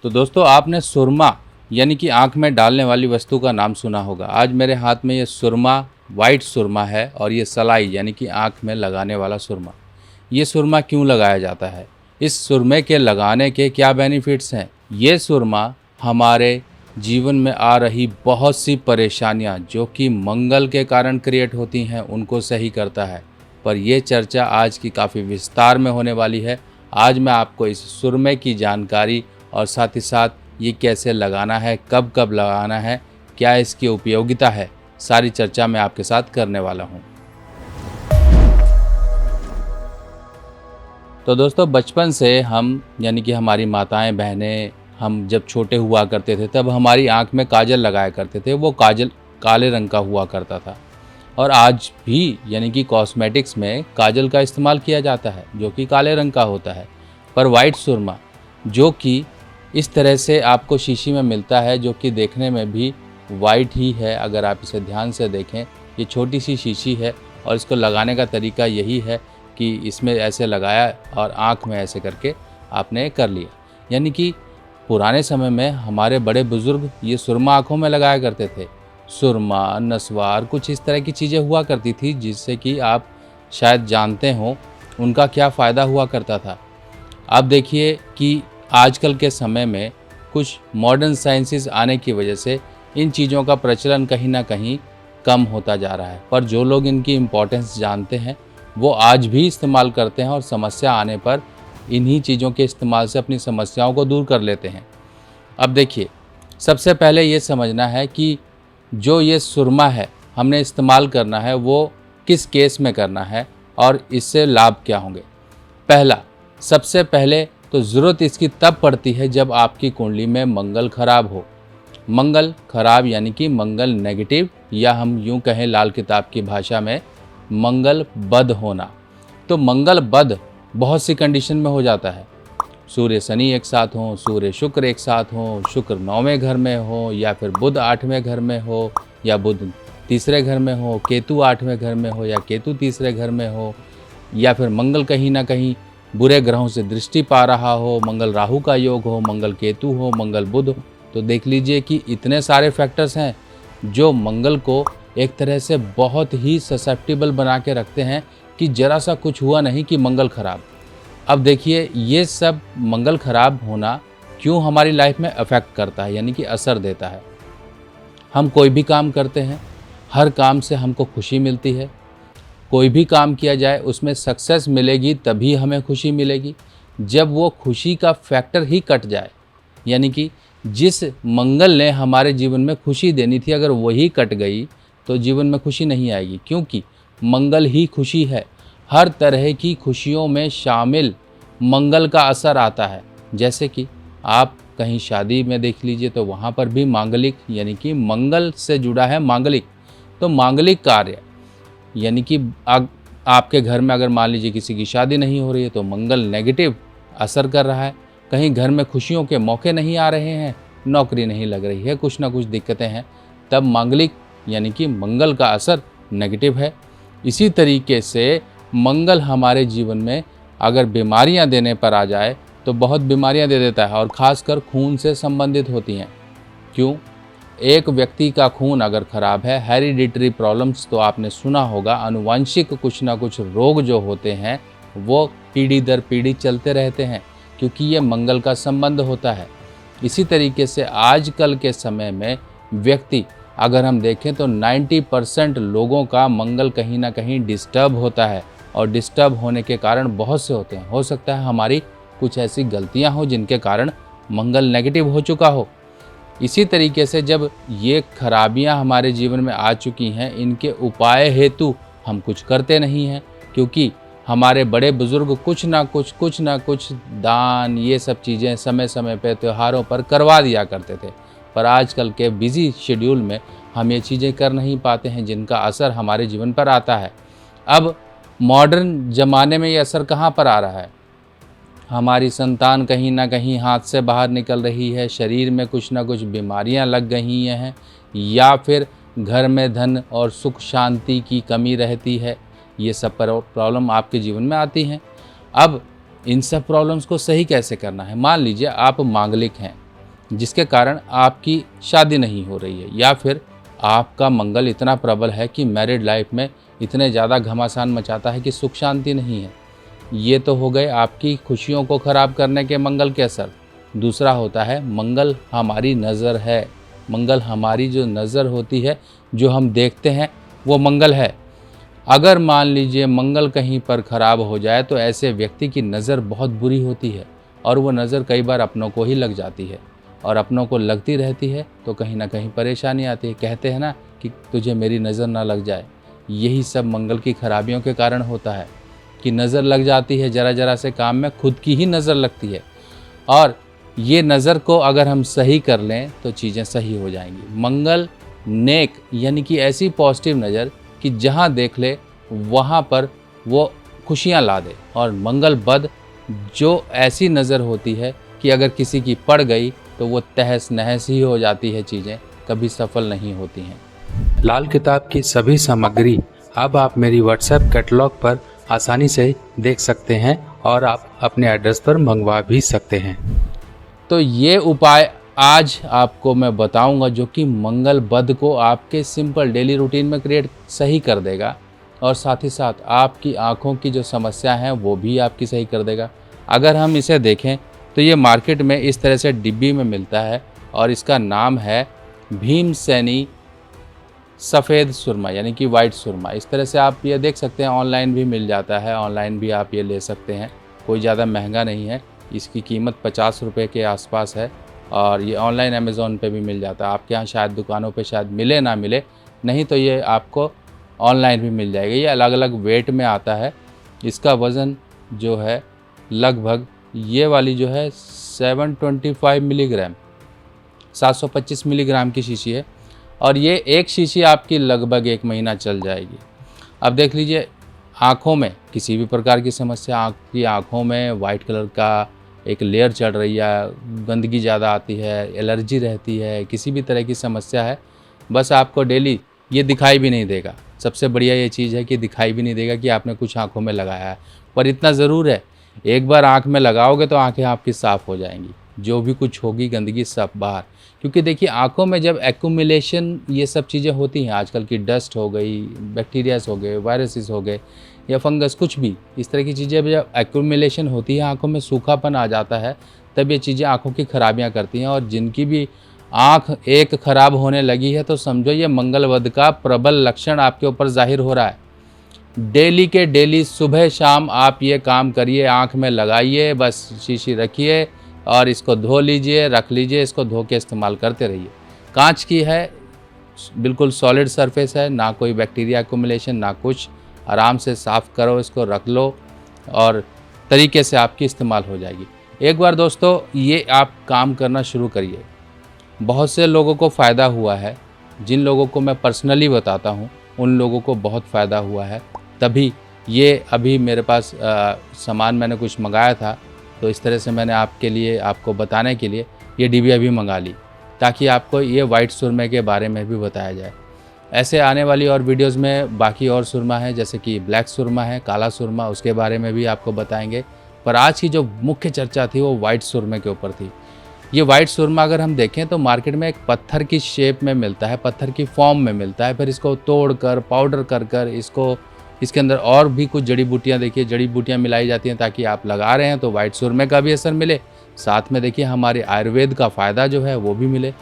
तो दोस्तों आपने सुरमा यानी कि आँख में डालने वाली वस्तु का नाम सुना होगा। आज मेरे हाथ में ये सुरमा वाइट सुरमा है और ये सलाई यानी कि आँख में लगाने वाला सुरमा। ये सुरमा क्यों लगाया जाता है? इस सुरमे के लगाने के क्या बेनिफिट्स हैं? ये सुरमा हमारे जीवन में आ रही बहुत सी परेशानियां जो कि मंगल के कारण क्रिएट होती हैं उनको सही करता है। पर ये चर्चा आज की काफ़ी विस्तार में होने वाली है। आज मैं आपको इस सुरमे की जानकारी और साथ ही साथ ये कैसे लगाना है, कब कब लगाना है, क्या इसकी उपयोगिता है, सारी चर्चा मैं आपके साथ करने वाला हूँ। तो दोस्तों बचपन से हम यानी कि हमारी माताएं बहनें हम जब छोटे हुआ करते थे तब हमारी आंख में काजल लगाया करते थे। वो काजल काले रंग का हुआ करता था और आज भी यानी कि कॉस्मेटिक्स में काजल का इस्तेमाल किया जाता है जो कि काले रंग का होता है। पर वाइट सुरमा जो कि इस तरह से आपको शीशी में मिलता है जो कि देखने में भी वाइट ही है। अगर आप इसे ध्यान से देखें, ये छोटी सी शीशी है और इसको लगाने का तरीका यही है कि इसमें ऐसे लगाया और आँख में ऐसे करके आपने कर लिया। यानी कि पुराने समय में हमारे बड़े बुज़ुर्ग ये सुरमा आँखों में लगाया करते थे। सुरमा, नस्वार, कुछ इस तरह की चीज़ें हुआ करती थी जिससे कि आप शायद जानते हो उनका क्या फ़ायदा हुआ करता था। आप देखिए कि आजकल के समय में कुछ मॉडर्न साइंसेस आने की वजह से इन चीज़ों का प्रचलन कहीं ना कहीं कम होता जा रहा है। पर जो लोग इनकी इम्पोर्टेंस जानते हैं वो आज भी इस्तेमाल करते हैं और समस्या आने पर इन्हीं चीज़ों के इस्तेमाल से अपनी समस्याओं को दूर कर लेते हैं। अब देखिए, सबसे पहले ये समझना है कि जो ये सुरमा है हमने इस्तेमाल करना है वो किस केस में करना है और इससे लाभ क्या होंगे। पहला, सबसे पहले तो ज़रूरत इसकी तब पड़ती है जब आपकी कुंडली में मंगल खराब हो। मंगल खराब यानी कि मंगल नेगेटिव, या हम यूँ कहें लाल किताब की भाषा में मंगल बद होना। तो मंगल बद बहुत सी कंडीशन में हो जाता है। सूर्य शनि एक साथ हो, सूर्य शुक्र एक साथ हो, शुक्र 9वें घर में हो, या फिर बुध 8वें घर में हो, या बुध तीसरे घर में हो, केतु 8वें घर में हो, या केतु तीसरे घर में हो, या फिर मंगल कहीं ना कहीं बुरे ग्रहों से दृष्टि पा रहा हो, मंगल राहु का योग हो, मंगल केतु हो, मंगल बुध हो। तो देख लीजिए कि इतने सारे फैक्टर्स हैं जो मंगल को एक तरह से बहुत ही ससेप्टिबल बना के रखते हैं कि जरा सा कुछ हुआ नहीं कि मंगल खराब। अब देखिए, ये सब मंगल खराब होना क्यों हमारी लाइफ में अफेक्ट करता है यानी कि असर देता है। हम कोई भी काम करते हैं, हर काम से हमको खुशी मिलती है। कोई भी काम किया जाए उसमें सक्सेस मिलेगी तभी हमें खुशी मिलेगी। जब वो खुशी का फैक्टर ही कट जाए, यानी कि जिस मंगल ने हमारे जीवन में खुशी देनी थी अगर वही कट गई तो जीवन में खुशी नहीं आएगी, क्योंकि मंगल ही खुशी है। हर तरह की खुशियों में शामिल मंगल का असर आता है। जैसे कि आप कहीं शादी में देख लीजिए तो वहाँ पर भी मांगलिक यानी कि मंगल से जुड़ा है मांगलिक। तो मांगलिक कार्य यानी कि आपके घर में अगर मान लीजिए किसी की शादी नहीं हो रही है तो मंगल नेगेटिव असर कर रहा है। कहीं घर में खुशियों के मौके नहीं आ रहे हैं, नौकरी नहीं लग रही है, कुछ ना कुछ दिक्कतें हैं, तब मांगलिक यानी कि मंगल का असर नेगेटिव है। इसी तरीके से मंगल हमारे जीवन में अगर बीमारियां देने पर आ जाए तो बहुत बीमारियां दे देता है और ख़ासकर खून से संबंधित होती हैं। क्यों? एक व्यक्ति का खून अगर ख़राब है, हेरिडिटरी प्रॉब्लम्स तो आपने सुना होगा, आनुवंशिक कुछ ना कुछ रोग जो होते हैं वो पीढ़ी दर पीढ़ी चलते रहते हैं क्योंकि ये मंगल का संबंध होता है। इसी तरीके से आजकल के समय में व्यक्ति अगर हम देखें तो 90% लोगों का मंगल कहीं ना कहीं डिस्टर्ब होता है और डिस्टर्ब होने के कारण बहुत से होते हैं। हो सकता है हमारी कुछ ऐसी गलतियां हो जिनके कारण मंगल नेगेटिव हो चुका हो। इसी तरीके से जब ये खराबियां हमारे जीवन में आ चुकी हैं, इनके उपाय हेतु हम कुछ करते नहीं हैं, क्योंकि हमारे बड़े बुजुर्ग कुछ ना कुछ दान ये सब चीज़ें समय समय पे त्योहारों पर करवा दिया करते थे। पर आजकल के बिजी शेड्यूल में हम ये चीज़ें कर नहीं पाते हैं जिनका असर हमारे जीवन पर आता है। अब मॉडर्न ज़माने में ये असर कहाँ पर आ रहा है? हमारी संतान कहीं ना कहीं हाथ से बाहर निकल रही है, शरीर में कुछ ना कुछ बीमारियां लग गई हैं, या फिर घर में धन और सुख शांति की कमी रहती है। ये सब प्रॉब्लम आपके जीवन में आती हैं। अब इन सब प्रॉब्लम्स को सही कैसे करना है? मान लीजिए आप मांगलिक हैं, जिसके कारण आपकी शादी नहीं हो रही है, या फिर आपका मंगल इतना प्रबल है कि मैरिड लाइफ में इतने ज़्यादा घमासान मचाता है कि सुख शांति नहीं है। ये तो हो गए आपकी खुशियों को ख़राब करने के मंगल के असर। दूसरा होता है मंगल हमारी नज़र है। मंगल हमारी जो नज़र होती है, जो हम देखते हैं, वो मंगल है। अगर मान लीजिए मंगल कहीं पर ख़राब हो जाए तो ऐसे व्यक्ति की नज़र बहुत बुरी होती है, और वो नज़र कई बार अपनों को ही लग जाती है, और अपनों को लगती रहती है तो कहीं ना कहीं परेशानी आती है। कहते हैं ना कि तुझे मेरी नज़र ना लग जाए। यही सब मंगल की खराबियों के कारण होता है कि नज़र लग जाती है, ज़रा ज़रा से काम में खुद की ही नज़र लगती है। और ये नज़र को अगर हम सही कर लें तो चीज़ें सही हो जाएंगी। मंगल नेक यानी कि ऐसी पॉजिटिव नज़र कि जहाँ देख ले वहाँ पर वो खुशियाँ ला दे, और मंगल बद जो ऐसी नज़र होती है कि अगर किसी की पड़ गई तो वो तहस नहस ही हो जाती है, चीज़ें कभी सफल नहीं होती हैं। लाल किताब की सभी सामग्री अब आप मेरी व्हाट्सएप कैटलॉग पर आसानी से देख सकते हैं, और आप अपने एड्रेस पर मंगवा भी सकते हैं। तो ये उपाय आज आपको मैं बताऊंगा जो कि मंगल बद को आपके सिंपल डेली रूटीन में क्रिएट सही कर देगा, और साथ ही साथ आपकी आँखों की जो समस्या है वो भी आपकी सही कर देगा। अगर हम इसे देखें तो ये मार्केट में इस तरह से डिब्बी में मिलता है, और इसका नाम है भीमसेनी सफ़ेद सुरमा यानी कि वाइट सुरमा। इस तरह से आप ये देख सकते हैं, ऑनलाइन भी मिल जाता है, ऑनलाइन भी आप ये ले सकते हैं, कोई ज़्यादा महंगा नहीं है। इसकी कीमत 50 रुपये के आसपास है, और ये ऑनलाइन अमेज़ॉन पे भी मिल जाता है। आपके यहाँ शायद दुकानों पे शायद मिले ना मिले, नहीं तो ये आपको ऑनलाइन भी मिल जाएगा। ये अलग अलग वेट में आता है। इसका वज़न जो है लगभग ये वाली जो है 725 मिलीग्राम 725 मिलीग्राम की शीशी है, और ये एक शीशी आपकी लगभग 1 महीना चल जाएगी। अब देख लीजिए, आँखों में किसी भी प्रकार की समस्या, आपकी आँखों में वाइट कलर का एक लेयर चढ़ रही है, गंदगी ज़्यादा आती है, एलर्जी रहती है, किसी भी तरह की समस्या है, बस आपको डेली ये दिखाई भी नहीं देगा। सबसे बढ़िया ये चीज़ है कि दिखाई भी नहीं देगा कि आपने कुछ आँखों में लगाया है, पर इतना ज़रूर है, एक बार आँख में लगाओगे तो आँखें आपकी साफ़ हो जाएंगी। जो भी कुछ होगी गंदगी सब बाहर। क्योंकि देखिए, आँखों में जब एक्यूमुलेशन ये सब चीज़ें होती हैं, आजकल की डस्ट हो गई, बैक्टीरियाज हो गए, वायरसेस हो गए, या फंगस, कुछ भी इस तरह की चीज़ें जब एक्यूमुलेशन होती है, आँखों में सूखापन आ जाता है, तब ये चीज़ें आँखों की खराबियाँ करती हैं। और जिनकी भी आँख एक खराब होने लगी है तो समझो ये मंगलवद का प्रबल लक्षण आपके ऊपर जाहिर हो रहा है। डेली के डेली सुबह शाम आप ये काम करिए, आँख में लगाइए, बस शीशी रखिए और इसको धो लीजिए, रख लीजिए, इसको धो के इस्तेमाल करते रहिए। कांच की है, बिल्कुल सॉलिड सरफेस है, ना कोई बैक्टीरिया एक्यूमुलेशन ना कुछ। आराम से साफ़ करो, इसको रख लो और तरीके से आपकी इस्तेमाल हो जाएगी। एक बार दोस्तों ये आप काम करना शुरू करिए। बहुत से लोगों को फ़ायदा हुआ है, जिन लोगों को मैं पर्सनली बताता हूँ उन लोगों को बहुत फ़ायदा हुआ है। तभी ये अभी मेरे पास सामान मैंने कुछ मंगाया था, तो इस तरह से मैंने आपके लिए, आपको बताने के लिए ये डिबिया भी मंगा ली, ताकि आपको ये वाइट सुरमे के बारे में भी बताया जाए। ऐसे आने वाली और वीडियोस में बाकी और सुरमा है, जैसे कि ब्लैक सुरमा है, काला सुरमा, उसके बारे में भी आपको बताएंगे। पर आज की जो मुख्य चर्चा थी वो वाइट सुरमे के ऊपर थी। ये वाइट सुरमा अगर हम देखें तो मार्केट में एक पत्थर की शेप में मिलता है, पत्थर की फॉर्म में मिलता है। फिर इसको तोड़कर पाउडर कर इसको, इसके अंदर और भी कुछ जड़ी बूटियाँ, देखिए जड़ी बूटियाँ मिलाई जाती हैं, ताकि आप लगा रहे हैं तो वाइट सुरमे का भी असर मिले, साथ में देखिए हमारे आयुर्वेद का फ़ायदा जो है वो भी मिले।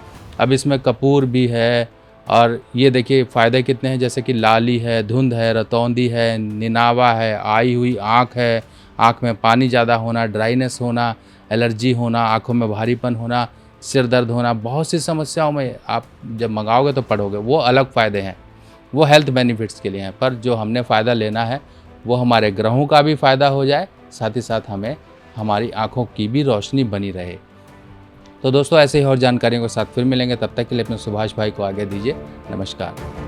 अब इसमें कपूर भी है, और ये देखिए फ़ायदे कितने हैं, जैसे कि लाली है, धुंध है, रतौंदी है, निनावा है, आई हुई आँख है, आँख में पानी ज़्यादा होना, ड्राइनेस होना, एलर्जी होना, आँखों में भारीपन होना, सिर दर्द होना, बहुत सी समस्याओं में आप जब मंगाओगे तो पढ़ोगे, वो अलग फ़ायदे हैं, वो हेल्थ बेनिफिट्स के लिए हैं। पर जो हमने फ़ायदा लेना है वो हमारे ग्रहों का भी फ़ायदा हो जाए, साथ ही साथ हमें हमारी आँखों की भी रोशनी बनी रहे। तो दोस्तों ऐसे ही और जानकारियों के साथ फिर मिलेंगे, तब तक के लिए अपने सुभाष भाई को आगे दीजिए। नमस्कार।